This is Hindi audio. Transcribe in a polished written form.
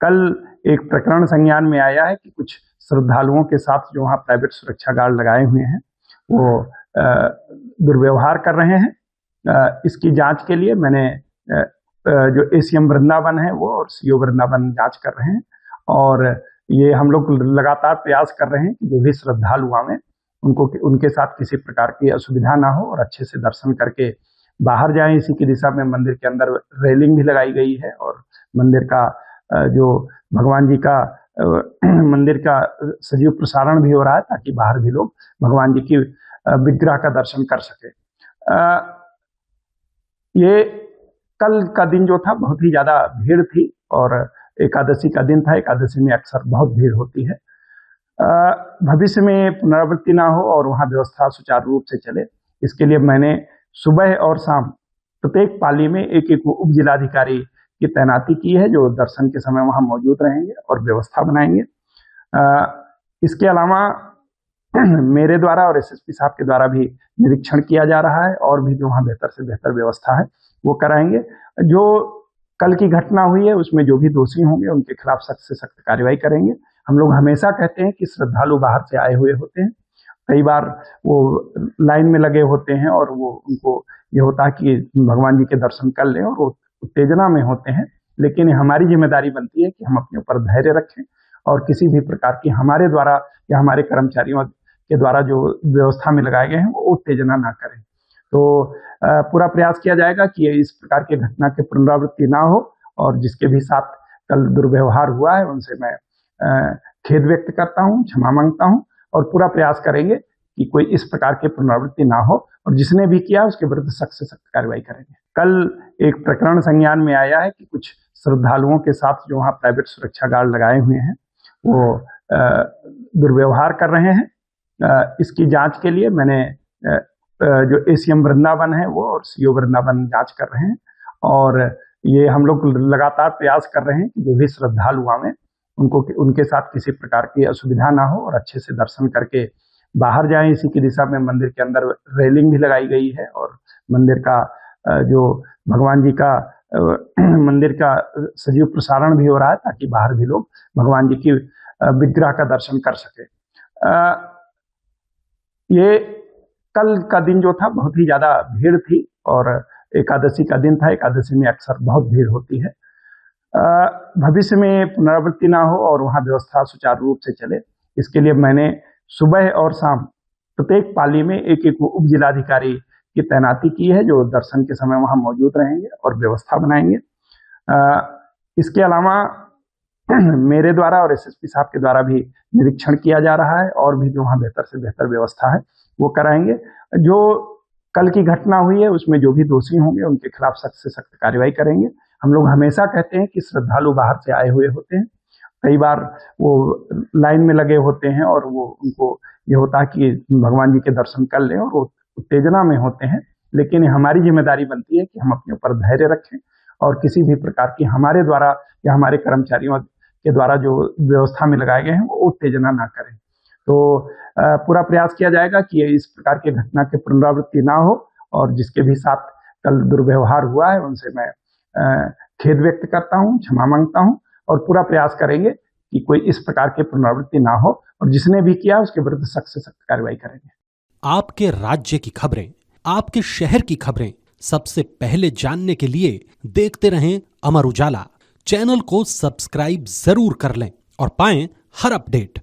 कल एक प्रकरण संज्ञान में आया है कि कुछ श्रद्धालुओं के साथ जो वहाँ प्राइवेट सुरक्षा गार्ड लगाए हुए हैं वो दुर्व्यवहार कर रहे हैं। इसकी जांच के लिए मैंने जो एसीएम वृंदावन है वो और सीओ वृंदावन जांच कर रहे हैं, और ये हम लोग लगातार प्रयास कर रहे हैं कि जो भी श्रद्धालु आवे उनको उनके साथ किसी प्रकार की असुविधा ना हो और अच्छे से दर्शन करके बाहर जाएं। इसी की दिशा में मंदिर के अंदर रेलिंग भी लगाई गई है और मंदिर का जो भगवान जी का मंदिर का सजीव प्रसारण भी हो रहा है ताकि बाहर भी लोग भगवान जी की विग्रह का दर्शन कर सके। ये कल का दिन जो था बहुत ही ज्यादा भीड़ थी और एकादशी का दिन था। एकादशी में अक्सर बहुत भीड़ होती है। भविष्य में पुनरावृत्ति ना हो और वहाँ व्यवस्था सुचारू रूप से चले, इसके लिए मैंने सुबह और शाम प्रत्येक पाली में एक एक उप जिलाधिकारी की तैनाती की है जो दर्शन के समय वहाँ मौजूद रहेंगे और व्यवस्था बनाएंगे। इसके अलावा मेरे द्वारा और एसएसपी साहब के द्वारा भी निरीक्षण किया जा रहा है और भी जो वहाँ बेहतर से बेहतर व्यवस्था है वो कराएंगे। जो कल की घटना हुई है उसमें जो भी दोषी होंगे उनके खिलाफ सख्त से सख्त कार्रवाई करेंगे। हम लोग हमेशा कहते हैं कि श्रद्धालु बाहर से आए हुए होते हैं, कई बार वो लाइन में लगे होते हैं और वो उनको ये होता है कि भगवान जी के दर्शन कर लें और वो उत्तेजना में होते हैं, लेकिन हमारी जिम्मेदारी बनती है कि हम अपने ऊपर धैर्य रखें और किसी भी प्रकार की हमारे द्वारा या हमारे कर्मचारियों के द्वारा जो व्यवस्था में लगाए गए हैं वो उत्तेजना ना करें। तो पूरा प्रयास किया जाएगा कि इस प्रकार की घटना की पुनरावृत्ति ना हो, और जिसके भी साथ कल दुर्व्यवहार हुआ है उनसे मैं खेद व्यक्त करता हूँ, क्षमा मांगता हूँ, और पूरा प्रयास करेंगे कि कोई इस प्रकार की पुनरावृत्ति ना हो और जिसने भी किया उसके विरुद्ध सख्त से सख्त कार्रवाई करेंगे। कल एक प्रकरण संज्ञान में आया है कि कुछ श्रद्धालुओं के साथ जो वहाँ प्राइवेट सुरक्षा गार्ड लगाए हुए हैं वो दुर्व्यवहार कर रहे हैं। इसकी जांच के लिए मैंने जो एसीएम वृंदावन है वो और सीओ वृंदावन जांच कर रहे हैं, और ये हम लोग लगातार प्रयास कर रहे हैं कि जो भी श्रद्धालु आवे उनको उनके साथ किसी प्रकार की असुविधा ना हो और अच्छे से दर्शन करके बाहर जाएं। इसी की दिशा में मंदिर के अंदर रेलिंग भी लगाई गई है और मंदिर का जो भगवान जी का मंदिर का सजीव प्रसारण भी हो रहा है ताकि बाहर भी लोग भगवान जी की विग्रह का दर्शन कर सके। ये कल का दिन जो था बहुत ही ज्यादा भीड़ थी और एकादशी का दिन था। एकादशी में अक्सर बहुत भीड़ होती है। भविष्य में पुनरावृत्ति ना हो और वहाँ व्यवस्था सुचारू रूप से चले, इसके लिए मैंने सुबह और शाम प्रत्येक पाली में एक एक उप जिलाधिकारी की तैनाती की है जो दर्शन के समय वहाँ मौजूद रहेंगे और व्यवस्था बनाएंगे। इसके अलावा मेरे द्वारा और एसएसपी साहब के द्वारा भी निरीक्षण किया जा रहा है और भी जो वहाँ बेहतर से बेहतर व्यवस्था है वो कराएंगे। जो कल की घटना हुई है उसमें जो भी दोषी होंगे उनके खिलाफ सख्त से सख्त कार्रवाई करेंगे। हम लोग हमेशा कहते हैं कि श्रद्धालु बाहर से आए हुए होते हैं, कई बार वो लाइन में लगे होते हैं और वो उनको ये होता है कि भगवान जी के दर्शन कर लें और वो उत्तेजना में होते हैं, लेकिन हमारी जिम्मेदारी बनती है कि हम अपने ऊपर धैर्य रखें और किसी भी प्रकार की हमारे द्वारा या हमारे कर्मचारियों के द्वारा जो व्यवस्था में लगाए गए हैं वो उत्तेजना ना करें। तो पूरा प्रयास किया जाएगा कि इस प्रकार की घटना की पुनरावृत्ति ना हो, और जिसके भी साथ कल दुर्व्यवहार हुआ है उनसे मैं खेद व्यक्त करता हूँ, क्षमा मांगता हूँ, और पूरा प्रयास करेंगे कि कोई इस प्रकार की पुनरावृत्ति ना हो और जिसने भी किया उसके विरुद्ध सख्त से सख्त कार्रवाई करेंगे। आपके राज्य की खबरें, आपके शहर की खबरें सबसे पहले जानने के लिए देखते रहें अमर उजाला। चैनल को सब्सक्राइब जरूर कर लें और पाएं हर अपडेट।